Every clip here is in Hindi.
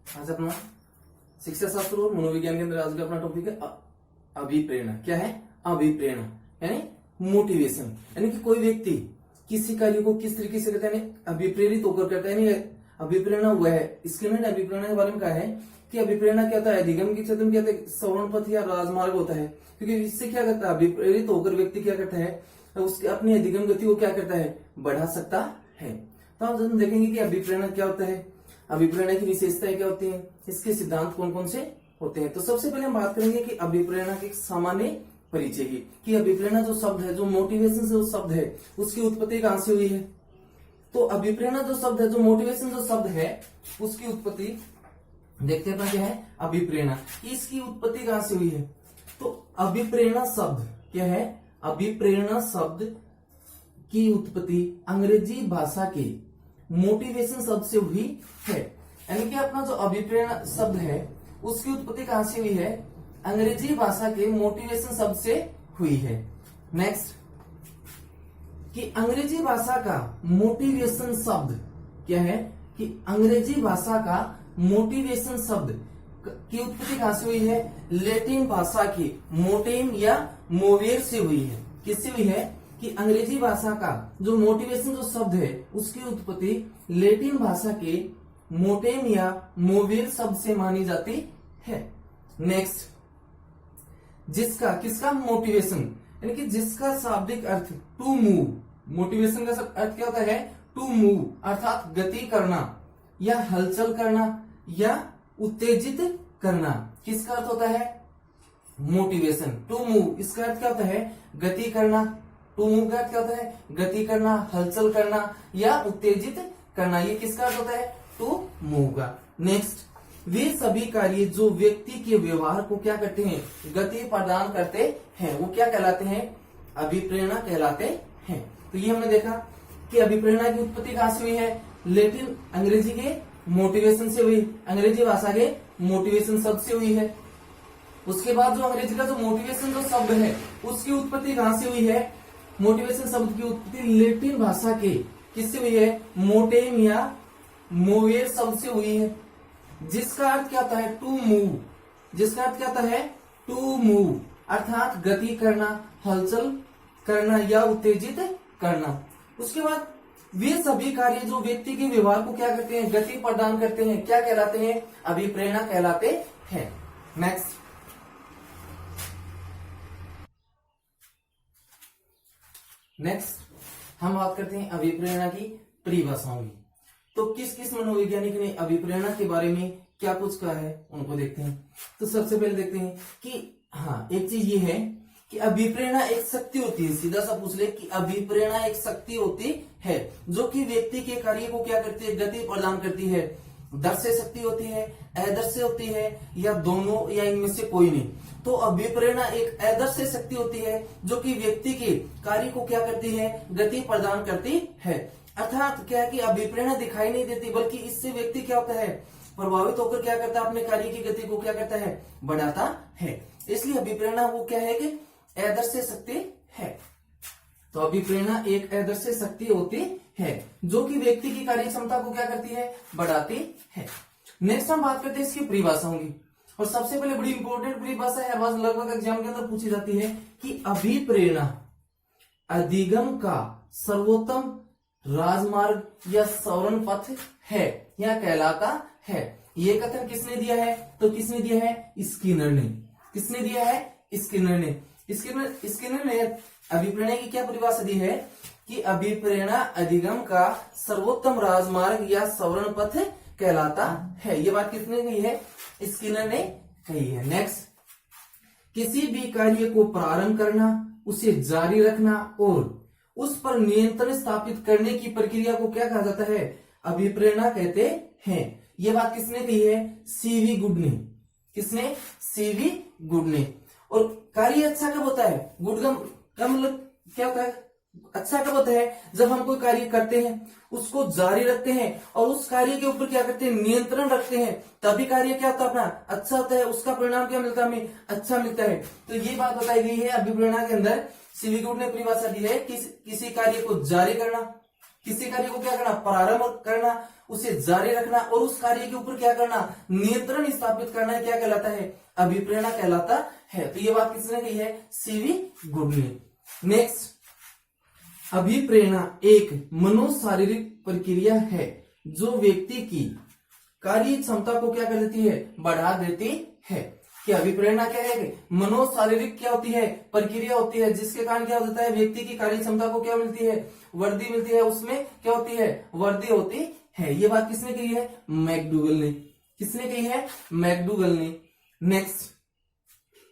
आज अपना शिक्षा शास्त्र और मनोविज्ञान के अंदर आज का अपना टॉपिक है अभिप्रेरणा। क्या है? अभिप्रेरणा यानी मोटिवेशन, यानी कि कोई व्यक्ति किसी कार्य को किस तरीके से करता है, अभिप्रेरित होकर करता है। अभिप्रेरणा हुआ है, इसके मैंने अभिप्रेरणा के बारे में कहा है कि अभिप्रेरणा क्या होता है, अधिगम के क्षेत्र में क्या होता है, सवर्ण पथ या राजमार्ग होता है। क्योंकि इससे क्या करता है, अभिप्रेरित होकर व्यक्ति क्या करता है, उसके अपनी अधिगम गति को क्या करता है, बढ़ा सकता है। तो हम देखेंगे कि अभिप्रेरणा क्या होता है, अभिप्रेरणा की विशेषताएं क्या होती हैं, इसके सिद्धांत कौन कौन से होते हैं। तो सबसे पहले हम बात करेंगे कि अभिप्रेरणा के सामान्य परिचय की, कि अभिप्रेरणा जो शब्द है, जो मोटिवेशन जो शब्द है, उसकी उत्पत्ति कहां से हुई है। तो अभिप्रेरणा जो शब्द है, जो मोटिवेशन जो शब्द है, उसकी उत्पत्ति देखते हैं क्या है, अभिप्रेरणा, इसकी उत्पत्ति कहां से हुई है। तो अभिप्रेरणा शब्द क्या है, अभिप्रेरणा शब्द की उत्पत्ति अंग्रेजी भाषा के मोटिवेशन शब्द से हुई है। यानी कि अपना जो अभिप्रेरणा शब्द है उसकी उत्पत्ति कहां से हुई है, अंग्रेजी भाषा के मोटिवेशन शब्द से हुई है। नेक्स्ट, कि अंग्रेजी भाषा का मोटिवेशन शब्द क्या है, कि अंग्रेजी भाषा का मोटिवेशन शब्द की उत्पत्ति कहां से हुई है, लैटिन भाषा की मोटिव या मोवेर से हुई है। किससे हुई है, कि अंग्रेजी भाषा का जो मोटिवेशन जो शब्द है उसकी उत्पत्ति लैटिन भाषा के मोटेम या मोवेर शब्द से मानी जाती है। नेक्स्ट, जिसका किसका मोटिवेशन, यानी कि जिसका शाब्दिक अर्थ टू मूव, मोटिवेशन का अर्थ क्या होता है, टू मूव अर्थात गति करना या हलचल करना या उत्तेजित करना, किसका अर्थ होता है, मोटिवेशन टू मूव। इसका अर्थ क्या होता है, गति करना। टू मूव का अर्थ क्या होता है, गति करना, हलचल करना या उत्तेजित करना, ये किसका अर्थ होता है, टू मूव का। नेक्स्ट, वे सभी कार्य जो व्यक्ति के व्यवहार को क्या करते हैं, गति प्रदान करते हैं, वो क्या कहलाते हैं, अभिप्रेरणा कहलाते हैं। तो ये हमने देखा कि अभिप्रेरणा की उत्पत्ति कहां से हुई है, लैटिन अंग्रेजी के मोटिवेशन से हुई, अंग्रेजी भाषा के मोटिवेशन शब्द से हुई है। उसके बाद जो अंग्रेजी का जो मोटिवेशन जो शब्द है उसकी उत्पत्ति कहां से हुई है, मोटिवेशन शब्द की उत्पत्ति लैटिन भाषा के किससे हुई है, मोटेम या मोवेर शब्द से हुई है, जिसका अर्थ क्या होता है, टू मूव। जिसका अर्थ क्या होता है, टू मूव अर्थात गति करना, हलचल करना या उत्तेजित करना। उसके बाद वे सभी कार्य जो व्यक्ति के व्यवहार को क्या करते हैं, गति प्रदान करते हैं, क्या कहलाते हैं, अभिप्रेरणा कहलाते हैं। नेक्स्ट, हम बात करते हैं अभिप्रेरणा की परिभाषाओं की। तो किस किस मनोवैज्ञानिक ने अभिप्रेरणा के बारे में क्या कुछ कहा है उनको देखते हैं। तो सबसे पहले देखते हैं कि हाँ, एक चीज ये है कि अभिप्रेरणा एक शक्ति होती है, सीधा सा पूछ ले कि अभिप्रेरणा एक शक्ति होती है जो कि व्यक्ति के कार्य को क्या करती है, गति प्रदान करती है। दर्शय शक्ति होती है, अदर्शय होती है या दोनों या इनमें से कोई नहीं। तो अभिप्रेरणा एक अदर्शय शक्ति होती है जो कि व्यक्ति के कार्य को क्या करती है, गति प्रदान करती है। अर्थात क्या है कि अभिप्रेरणा दिखाई नहीं देती, बल्कि इससे व्यक्ति क्या होता है, प्रभावित होकर क्या करता है, अपने कार्य की गति को क्या करता है, बढ़ाता है। इसलिए अभिप्रेरणा वो क्या है कि आदर्शय शक्ति है। तो अभिप्रेरणा एक आदर्शय शक्ति होती है जो कि व्यक्ति की कार्य क्षमता को क्या करती है, बढ़ाती है। नेक्स्ट हम बात करते हैं इसकी परिभाषाओं की, और सबसे पहले बड़ी इंपॉर्टेंट परिभाषा है, आवाज लगभग एग्जाम के अंदर पूछी जाती है कि अभिप्रेरणा अधिगम का सर्वोत्तम राजमार्ग या सवर्ण पथ है या कहलाता है। ये कथन किसने दिया है, तो किसने दिया है, स्किनर ने। किसने दिया है, स्किनर ने। स्किनर ने अभिप्रेरणा की क्या परिभाषा दी है कि अभिप्रेरणा अधिगम का सर्वोत्तम राजमार्ग या सवर्ण पथ कहलाता है। ये बात किसने कही है, स्किनर ने कही है। नेक्स्ट, किसी भी कार्य को प्रारंभ करना, उसे जारी रखना और उस पर नियंत्रण स्थापित करने की प्रक्रिया को क्या कहा जाता है, अभिप्रेरणा कहते हैं। यह बात किसने कही है, सीवी गुड ने। किसने, सीवी गुड ने। और कार्य अच्छा कब होता है, गुड का मतलब क्या होता है, अच्छा कब होता है, जब हम कोई कार्य करते हैं, उसको जारी रखते हैं और उस कार्य के ऊपर क्या करते हैं, नियंत्रण रखते हैं, तभी कार्य क्या होता है, अपना अच्छा होता है, उसका परिणाम क्या मिलता है, हमें अच्छा मिलता है। तो ये बात बताई गई है अभिप्रेरणा के अंदर। सीवी गुड ने परिभाषा दी है कि किसी कार्य को जारी करना, किसी कार्य को क्या करना, प्रारंभ करना, उसे जारी रखना और उस कार्य के ऊपर क्या करना, नियंत्रण स्थापित करना, क्या कहलाता है, अभिप्रेरणा कहलाता है। तो ये बात किसने कही है, सीवी गुड ने। नेक्स्ट, अभिप्रेरणा एक मनोशारीरिक प्रक्रिया है जो व्यक्ति की कार्य क्षमता को क्या कर देती है, बढ़ा देती है। कि अभिप्रेरणा क्या है, मनोशारीरिक क्या होती है, प्रक्रिया होती है, जिसके कारण क्या होता है, व्यक्ति की कार्य क्षमता को क्या मिलती है, वृद्धि मिलती है, उसमें क्या होती है, वृद्धि होती है। ये बात किसने कही है, मैकडूगल ने। किसने कही है, मैकडूगल ने। नेक्स्ट,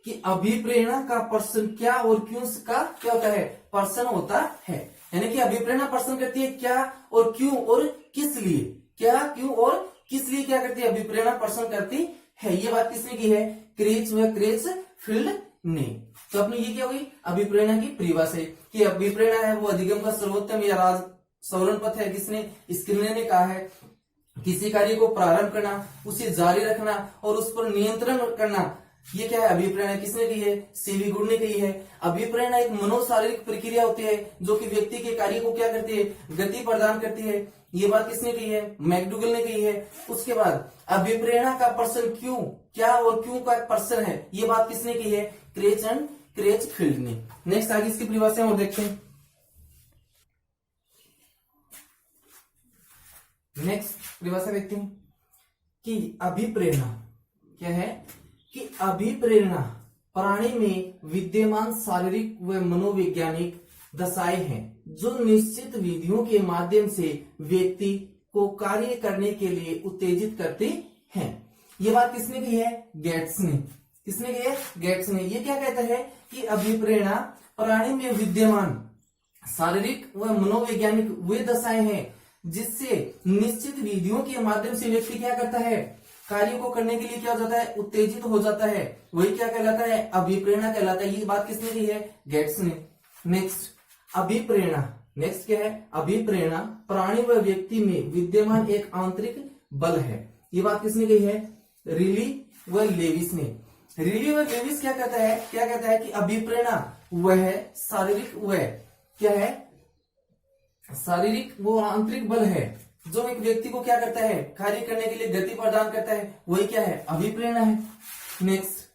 कि अभिप्रेरणा का पर्सन क्या और क्यों का क्या होता है, पर्सन होता है। यानी कि अभिप्रेरणा पर्सन करती है क्या और क्यों और किस लिए, क्या क्यों और किस लिए क्या करती है, अभिप्रेरणा पर्सन करती है। ये बात किसने की है, क्रेच व क्रेच फील्ड ने। तो अपनी ये क्या हुई, अभिप्रेरणा की परिभाषा कि अभिप्रेरणा है वो अधिगम का सर्वोत्तम या राज सवरण पथ है। किसने, स्किनर ने कहा है। किसी कार्य को प्रारंभ करना, उसे जारी रखना और उस पर नियंत्रण करना, ये क्या है, अभिप्रेरणा। किसने कही है, सीवी गुड ने कही है। अभिप्रेरणा एक मनोशारीरिक प्रक्रिया होती है जो कि व्यक्ति के कार्य को क्या करती है, गति प्रदान करती है। ये बात किसने कही है, मैकडूगल ने कही है। उसके बाद अभिप्रेरणा का पर्सन क्यों, क्या और क्यों का पर्सन है, ये बात किसने कही है, क्रेच एंड क्रेच फील्ड ने। नेक्स्ट आगे इसकी परिभाषा और देखते हैं। नेक्स्ट परिभाषा देखते हैं कि अभिप्रेरणा क्या है, कि अभिप्रेरणा प्राणी में विद्यमान शारीरिक व मनोवैज्ञानिक दशाएं हैं जो निश्चित विधियों के माध्यम से व्यक्ति को कार्य करने के लिए उत्तेजित करते हैं। ये बात किसने कही है, गेट्स ने। किसने कही है, गेट्स ने। ये क्या कहता है कि अभिप्रेरणा प्राणी में विद्यमान शारीरिक व मनोवैज्ञानिक वे दशाएं हैं जिससे निश्चित विधियों के माध्यम से व्यक्ति क्या करता है, कार्य को करने के लिए क्या हो जाता है, उत्तेजित हो जाता है। वही क्या कहलाता है, अभिप्रेरणा कहलाता है। ये बात किसने कही है, गेट्स ने। नेक्स्ट, अभिप्रेरणा। नेक्स्ट क्या है, अभिप्रेरणा प्राणी व व्यक्ति में विद्यमान एक आंतरिक बल है। ये बात किसने कही है, रिली व लेविस ने। रिली व लेविस क्या कहता है, कि अभिप्रेरणा वह शारीरिक, वह क्या है, शारीरिक वो आंतरिक बल है जो एक व्यक्ति को क्या करता है, कार्य करने के लिए गति प्रदान करता है। वही क्या है, अभिप्रेरणा है। नेक्स्ट,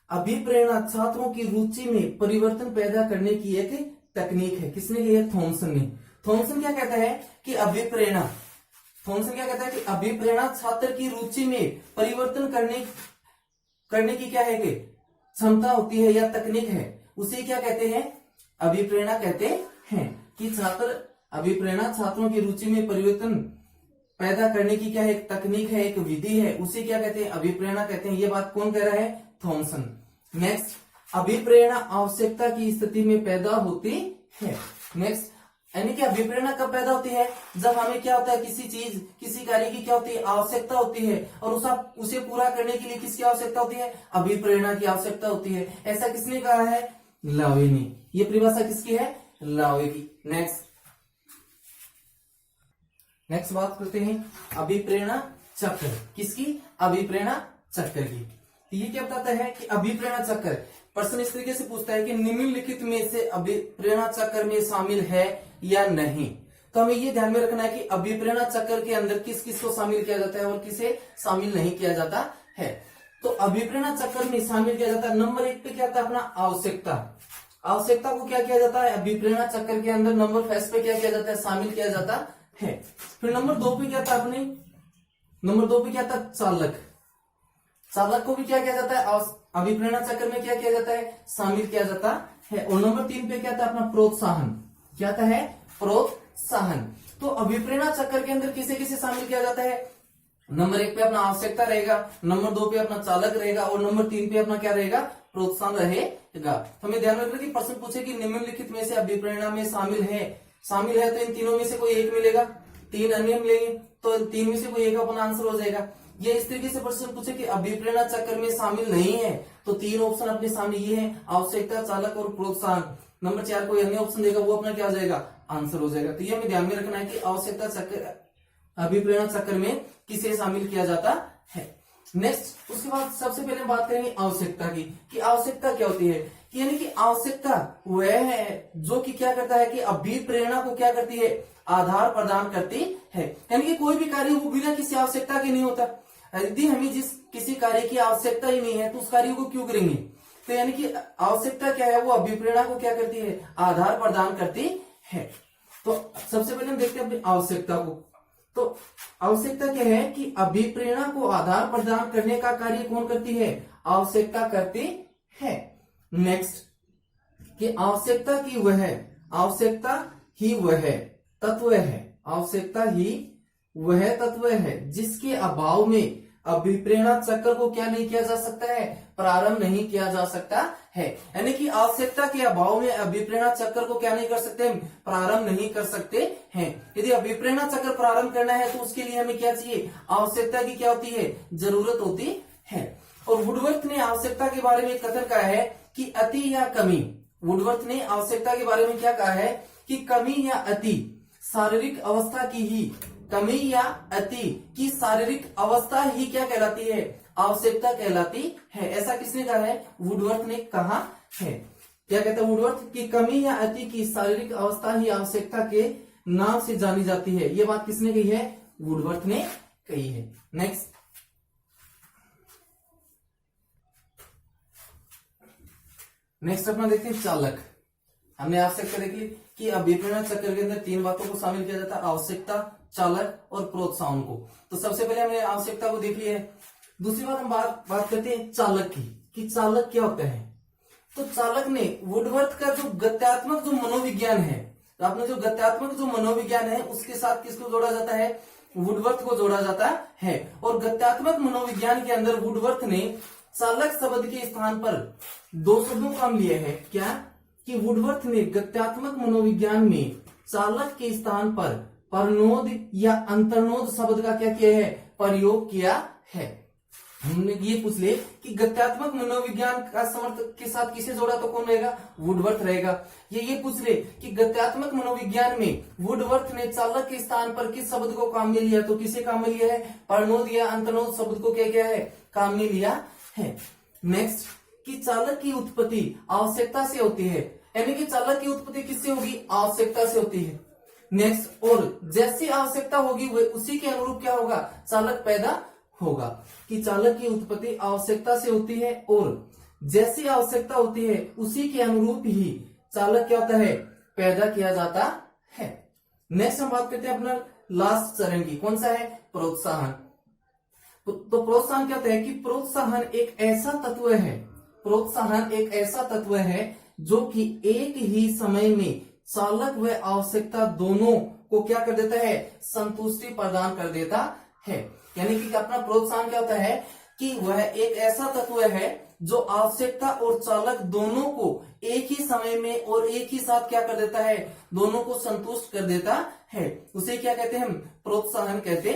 अभिप्रेरणा छात्रों की रुचि में परिवर्तन पैदा करने की एक तकनीक है। किसने कही है, थॉमसन ने। थॉमसन क्या कहता है कि अभिप्रेरणा, थॉमसन क्या कहता है कि अभिप्रेरणा छात्र की रुचि में परिवर्तन करने की क्या है कि क्षमता होती है या तकनीक है। उसे क्या कहते हैं, अभिप्रेरणा कहते हैं। कि छात्र, अभिप्रेरणा छात्रों की रुचि में परिवर्तन पैदा करने की क्या है, एक तकनीक है, एक विधि है, उसे क्या कहते हैं, अभिप्रेरणा कहते हैं। ये बात कौन कह रहा है, थॉमसन। नेक्स्ट, अभिप्रेरणा आवश्यकता की स्थिति में पैदा होती है। नेक्स्ट, यानी कि अभिप्रेरणा कब पैदा होती है, जब हमें क्या होता है, किसी चीज, किसी कार्य की क्या होती है, आवश्यकता होती है और उसे पूरा करने के लिए किसकी आवश्यकता होती है, अभिप्रेरणा की आवश्यकता होती है। ऐसा किसने कहा है, लावे ने। ये परिभाषा किसकी है, लावे की। नेक्स्ट बात करते हैं अभिप्रेरणा चक्र। किसकी, अभिप्रेरणा चक्र की। तो ये क्या बताता है कि अभिप्रेरणा चक्र, प्रश्न इस तरीके से पूछता है कि निम्नलिखित में से अभिप्रेरणा चक्र में शामिल है या नहीं। तो हमें ये ध्यान में रखना है कि अभिप्रेरणा चक्र के अंदर किस किस को शामिल किया जाता है और किसे शामिल नहीं किया जाता है। तो अभिप्रेरणा चक्र में शामिल किया जाता है, नंबर 1 पे क्या था, अपना आवश्यकता। आवश्यकता को क्या किया जाता है, अभिप्रेरणा चक्र के अंदर नंबर फर्स्ट पे क्या किया जाता है, शामिल किया जाता है। फिर नंबर 2 पे क्या था, अपने नंबर 2 पे क्या था, चालक। चालक को भी क्या किया जाता है, अभिप्रेरणा चक्र में क्या किया जाता है, शामिल किया जाता है। और नंबर 3 पे क्या था, अपना प्रोत्साहन। क्या था है, प्रोत्साहन। तो अभिप्रेरणा चक्र के अंदर किसे किसे शामिल किया जाता है, नंबर 1 पे अपना आवश्यकता रहेगा, नंबर 2 पे अपना चालक रहेगा और नंबर 3 पे अपना क्या रहेगा, प्रोत्साहन रहेगा। तो हमें ध्यान रखना कि प्रश्न पूछे कि निम्नलिखित में से अभिप्रेरणा में शामिल है तो इन तीनों में से कोई एक मिलेगा, 3 अन्य मिलेंगे, तो 3 में से कोई एक अपना आंसर हो जाएगा। ये इस तरीके से प्रश्न पूछे कि अभिप्रेरणा चक्र में शामिल नहीं है तो 3 ऑप्शन अपने सामने ये है, आवश्यकता, चालक और प्रोत्साहन। नंबर 4 कोई अन्य ऑप्शन देगा, वो अपना क्या हो जाएगा, आंसर हो जाएगा। तो ये हमें ध्यान में रखना है कि आवश्यकता चक्र, अभिप्रेरणा चक्र में किसे शामिल किया जाता है। नेक्स्ट उसके बाद सबसे पहले हम बात करेंगे आवश्यकता की, कि आवश्यकता क्या होती है, कि यानी कि आवश्यकता वह है जो कि क्या करता है कि अभिप्रेरणा को क्या करती है, आधार प्रदान करती है। यानी कि कोई भी कार्य वो बिना किसी आवश्यकता के नहीं होता। यदि हमें जिस किसी कार्य की आवश्यकता ही नहीं है तो उस कार्य को क्यों करेंगे। तो यानी कि आवश्यकता क्या है, वो अभिप्रेरणा को क्या करती है, आधार प्रदान करती है। तो सबसे पहले हम देखते हैं अपनी आवश्यकता को। तो आवश्यकता क्या है कि अभिप्रेरणा को आधार प्रदान करने का कार्य कौन करती है, आवश्यकता करती है। नेक्स्ट कि आवश्यकता की वह आवश्यकता ही वह तत्व है, आवश्यकता ही वह तत्व है जिसके अभाव में अभिप्रेरणा चक्र को क्या नहीं किया जा सकता है, प्रारंभ नहीं किया जा सकता है। यानी कि आवश्यकता के अभाव में अभिप्रेरणा चक्र को क्या नहीं कर सकते, प्रारंभ नहीं कर सकते हैं। यदि अभिप्रेरणा चक्र प्रारंभ करना है तो उसके लिए हमें क्या चाहिए, आवश्यकता की क्या होती है, जरूरत होती है। और वुडवर्थ ने आवश्यकता के बारे में कथन कहा है कि अति या कमी, वुडवर्थ ने आवश्यकता के बारे में क्या कहा है कि कमी या अति शारीरिक अवस्था की ही, कमी या अति की शारीरिक अवस्था ही क्या कहलाती है, आवश्यकता कहलाती है। ऐसा किसने कहा है, वुडवर्थ ने कहा है। क्या कहता है वुडवर्थ कि कमी या अति की शारीरिक अवस्था ही आवश्यकता के नाम से जानी जाती है। यह बात किसने कही है, वुडवर्थ ने कही है। नेक्स्ट अपना देखते हैं चालक। हमने आवश्यकता देख ली कि अभिप्रेरणा चक्र के अंदर तीन बातों को शामिल किया जाता है, आवश्यकता, चालक और प्रोत्साहन को। तो सबसे पहले हमने आवश्यकता को देख लिया है। दूसरी बात हम बात करते हैं चालक की, कि चालक क्या होता है। तो चालक ने वुडवर्थ का जो गत्यात्मक जो मनोविज्ञान है, तो आपने जो गत्यात्मक जो मनोविज्ञान है उसके साथ किसको जोड़ा जाता है, वुडवर्थ को जोड़ा जाता है। और गत्यात्मक मनोविज्ञान के अंदर वुडवर्थ ने चालक शब्द के स्थान पर दो शब्दों का लिए है। क्या कि वुडवर्थ ने गत्यात्मक मनोविज्ञान में चालक के स्थान पर परनोद या अंतर्नोद शब्द का क्या किया है, प्रयोग किया है। हमने ये पूछ ले कि गत्यात्मक मनोविज्ञान का समर्थक के साथ किसे जोड़ा तो कौन रहेगा, वुडवर्थ रहेगा। ये पूछ ले कि गत्यात्मक मनोविज्ञान में वुडवर्थ ने चालक के स्थान पर किस शब्द को काम में लिया, तो किसे काम में लिया है, परनोद या अंतर्नोद शब्द को क्या किया है, काम में लिया है। नेक्स्ट कि चालक की उत्पत्ति आवश्यकता से होती है, यानी कि चालक की उत्पत्ति किससे होगी, आवश्यकता से होती है। नेक्स्ट और जैसी आवश्यकता होगी वह उसी के अनुरूप क्या होगा, चालक पैदा होगा। कि चालक की उत्पत्ति आवश्यकता से होती है और जैसी आवश्यकता होती है उसी के अनुरूप ही चालक क्या होता है, पैदा किया जाता है। नेक्स्ट हम बात करते हैं अपना लास्ट चरण की, कौन सा है, प्रोत्साहन। तो प्रोत्साहन क्या होता है कि प्रोत्साहन एक ऐसा तत्व है, प्रोत्साहन एक ऐसा तत्व है जो कि एक ही समय में चालक व आवश्यकता दोनों को क्या कर देता है, संतुष्टि प्रदान कर देता है। यानी कि अपना प्रोत्साहन क्या होता है कि वह एक ऐसा तत्व है जो आवश्यकता और चालक दोनों को एक ही समय में और एक ही साथ क्या कर देता है, दोनों को संतुष्ट कर देता है। उसे क्या कहते हैं, हम प्रोत्साहन कहते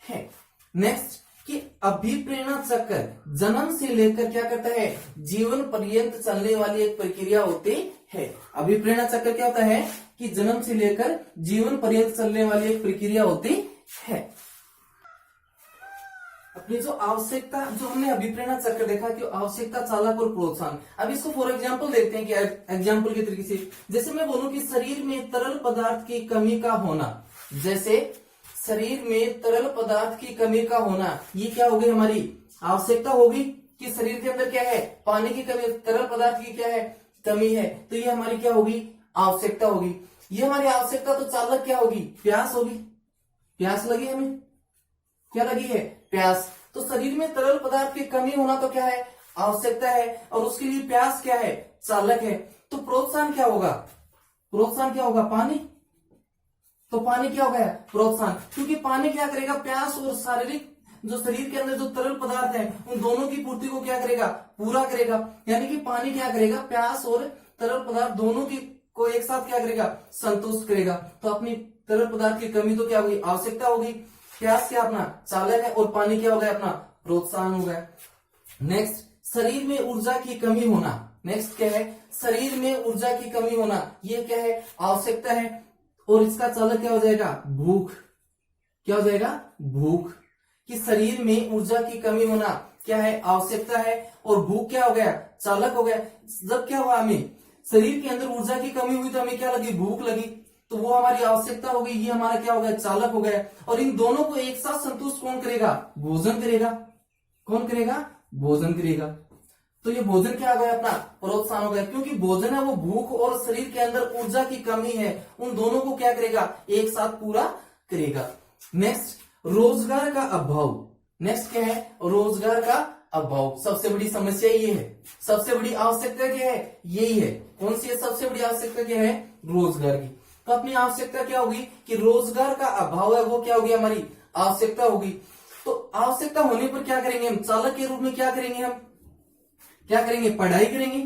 हैं। नेक्स्ट कि अभिप्रेरणा चक्र जन्म से लेकर क्या करता है, जीवन पर्यंत चलने वाली एक प्रक्रिया होती है। अभिप्रेरणा चक्र क्या होता है कि जन्म से लेकर जीवन पर्यंत चलने वाली एक प्रक्रिया होती है। अपनी जो आवश्यकता, जो हमने अभिप्रेरणा चक्र देखा कि आवश्यकता, चालक और प्रोत्साहन। अब इसको फॉर एग्जांपल देखते हैं कि एग्जांपल के तरीके से, जैसे मैं बोलूं कि शरीर में तरल पदार्थ की कमी का होना, जैसे शरीर में तरल पदार्थ की कमी का होना, ये क्या होगी, हमारी आवश्यकता होगी कि शरीर के अंदर क्या है, पानी की कमी, तरल पदार्थ की क्या है, कमी है, तो ये हमारी क्या होगी, आवश्यकता होगी। ये हमारी आवश्यकता, तो चालक क्या होगी, प्यास होगी। प्यास लगी हमें, क्या लगी है, प्यास। तो शरीर में तरल पदार्थ की कमी होना तो क्या है, आवश्यकता है, और उसके लिए प्यास क्या है, चालक है। तो प्रोत्साहन क्या होगा, प्रोत्साहन क्या होगा, पानी। तो पानी क्या हो गया, प्रोत्साहन, क्योंकि पानी क्या करेगा, प्यास और शारीरिक जो शरीर के अंदर जो तरल पदार्थ है उन दोनों की पूर्ति को क्या करेगा, पूरा करेगा। यानी कि पानी क्या करेगा, प्यास और तरल पदार्थ दोनों की को एक साथ क्या करेगा, संतुष्ट करेगा। तो अपनी तरल पदार्थ की कमी तो क्या होगी, आवश्यकता होगी। प्यास क्या अपना चालक है, और पानी क्या हो गया, अपना प्रोत्साहन हो गया। नेक्स्ट शरीर में ऊर्जा की कमी होना, नेक्स्ट क्या है, शरीर में ऊर्जा की कमी होना, ये क्या है, आवश्यकता है। और इसका चालक क्या हो जाएगा, भूख। क्या हो जाएगा, भूख। कि शरीर में ऊर्जा की कमी होना क्या है, आवश्यकता है, और भूख क्या हो गया, चालक हो गया। जब क्या हुआ, हमें शरीर के अंदर ऊर्जा की कमी हुई तो हमें क्या लगी, भूख लगी, तो वो हमारी आवश्यकता हो गई, ये हमारा क्या हो गया, चालक हो गया। और इन दोनों को एक साथ संतुष्ट कौन करेगा, भोजन करेगा। कौन करेगा, भोजन करेगा। तो ये भोजन क्या हो गया, अपना प्रोत्साहन हो गया, क्योंकि भोजन है वो भूख और शरीर के अंदर ऊर्जा की कमी है, उन दोनों को क्या करेगा, एक साथ पूरा करेगा। नेक्स्ट, रोजगार का अभाव। नेक्स्ट क्या है, रोजगार का अभाव। सबसे बड़ी समस्या ये है, सबसे बड़ी आवश्यकता क्या है, यही है। कौन सी है सबसे बड़ी आवश्यकता, क्या है, रोजगार की। तो अपनी आवश्यकता क्या होगी कि रोजगार का अभाव है, वो क्या होगी, हमारी आवश्यकता होगी। तो आवश्यकता होने पर क्या करेंगे हम, चालक के रूप में क्या करेंगे, हम क्या करेंगे, पढ़ाई करेंगे।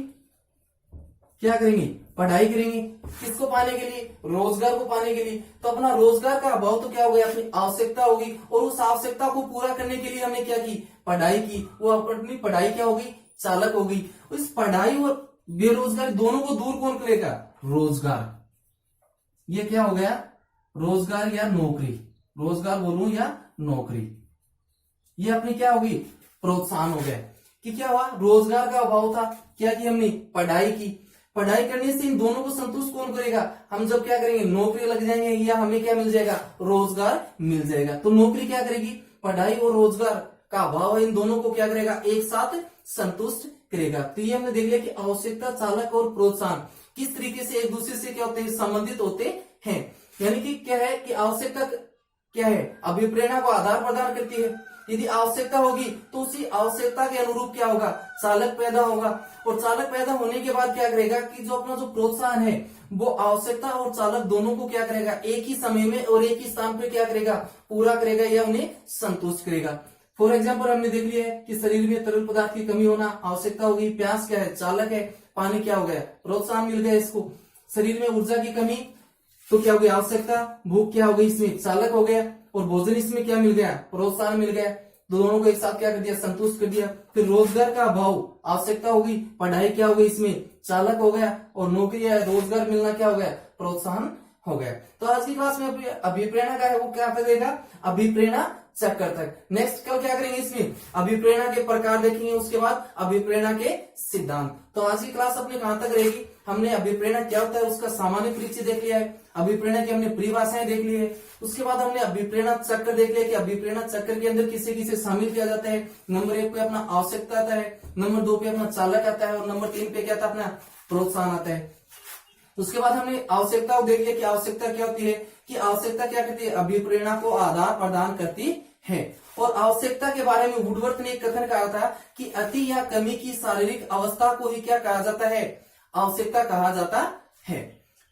क्या करेंगे, पढ़ाई करेंगे, किसको पाने के लिए, रोजगार को पाने के लिए। तो अपना रोजगार का अभाव तो क्या हो गया, अपनी आवश्यकता होगी, और उस आवश्यकता को पूरा करने के लिए हमने क्या की, पढ़ाई की। वो अपनी पढ़ाई क्या होगी, चालक होगी। इस पढ़ाई और बेरोजगारी दोनों को दूर कौन करेगा, रोजगार। ये क्या हो गया, रोजगार या नौकरी, रोजगार बोलूं या नौकरी, ये अपनी क्या होगी, प्रोत्साहन हो गया। कि क्या हुआ, रोजगार का अभाव था, क्या की हमने, पढ़ाई की। पढ़ाई करने से इन दोनों को संतुष्ट कौन करेगा, हम जब क्या करेंगे, नौकरी लग जाएंगे या हमें क्या मिल जाएगा, रोजगार मिल जाएगा। तो नौकरी क्या करेगी, पढ़ाई और रोजगार का अभाव है, इन दोनों को क्या करेगा, एक साथ संतुष्ट करेगा। तो ये हमने देख लिया कि आवश्यकता, चालक और प्रोत्साहन किस तरीके से एक दूसरे से क्या होते हैं, संबंधित होते हैं। यानी कि क्या है कि आवश्यकता क्या है, अभिप्रेरणा को आधार प्रदान करती है। यदि आवश्यकता होगी तो उसी आवश्यकता के अनुरूप क्या होगा, चालक पैदा होगा। और चालक पैदा होने के बाद क्या करेगा कि जो अपना जो प्रोत्साहन है वो आवश्यकता और चालक दोनों को क्या करेगा, एक ही समय में और एक ही स्थान पर क्या करेगा, पूरा करेगा या उन्हें संतुष्ट करेगा। फॉर एग्जाम्पल हमने देख लिया है कि शरीर में तरल पदार्थ की कमी होना आवश्यकता होगी, प्यास क्या है, चालक है, पानी क्या हो गया, प्रोत्साहन मिल गया इसको। शरीर में ऊर्जा की कमी तो क्या हो गई, आवश्यकता, भूख क्या हो गई, इसमें चालक हो गया, और भोजन इसमें क्या मिल गया, प्रोत्साहन मिल गया। दोनों को एक साथ क्या कर दिया, संतुष्ट कर दिया। फिर रोजगार का अभाव, आवश्यकता होगी, पढ़ाई क्या हो गई, इसमें चालक हो गया, और नौकरी या रोजगार मिलना क्या हो गया, प्रोत्साहन हो गया। तो आज की क्लास में अभिप्रेरणा का है वो क्या करेगा, अभिप्रेरणा चक्कर तक। नेक्स्ट कल क्या करेंगे, इसमें अभिप्रेरणा के प्रकार देखेंगे, उसके बाद अभिप्रेरणा के सिद्धांत। तो आज की क्लास अपने कहां तक रहेगी, हमने अभिप्रेरणा क्या होता है उसका सामान्य परिचय देख लिया है, अभिप्रेरणा की हमने परिभाषाएं देख ली है, उसके बाद हमने अभिप्रेरणा चक्र देख लिया कि अभिप्रेरणा चक्र के अंदर किसे किसे शामिल किया जाता है। नंबर 1 पे अपना आवश्यकता आता है, नंबर 2 पे अपना चालक आता है, और नंबर 3 पे क्या आता है, अपना प्रोत्साहन आता है। उसके बाद हमने आवश्यकता देख लिया कि आवश्यकता क्या होती है, कि आवश्यकता क्या करती है, अभिप्रेरणा को आधार प्रदान करती है। और आवश्यकता के बारे में वुडवर्थ ने एक कथन कहा था कि अति या कमी की शारीरिक अवस्था को ही क्या कहा जाता है, आवश्यकता कहा जाता है।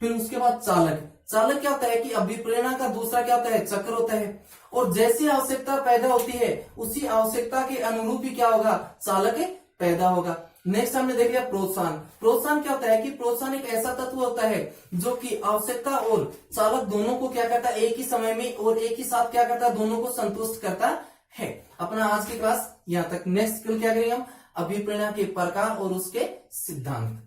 फिर उसके बाद चालक, चालक क्या होता है कि अभिप्रेरणा का दूसरा क्या होता है, चक्र होता है। और जैसी आवश्यकता पैदा होती है उसी आवश्यकता के अनुरूप ही क्या होगा, चालक पैदा होगा। नेक्स्ट हमने देख लिया प्रोत्साहन। प्रोत्साहन क्या होता है कि प्रोत्साहन एक ऐसा तत्व होता है जो कि आवश्यकता और चालक दोनों को क्या करता है, एक ही समय में और एक ही साथ क्या करता है, दोनों को संतुष्ट करता है। अपना आज की क्लास यहाँ तक। नेक्स्ट कल क्या करेंगे हम, अभिप्रेरणा के प्रकार और उसके सिद्धांत।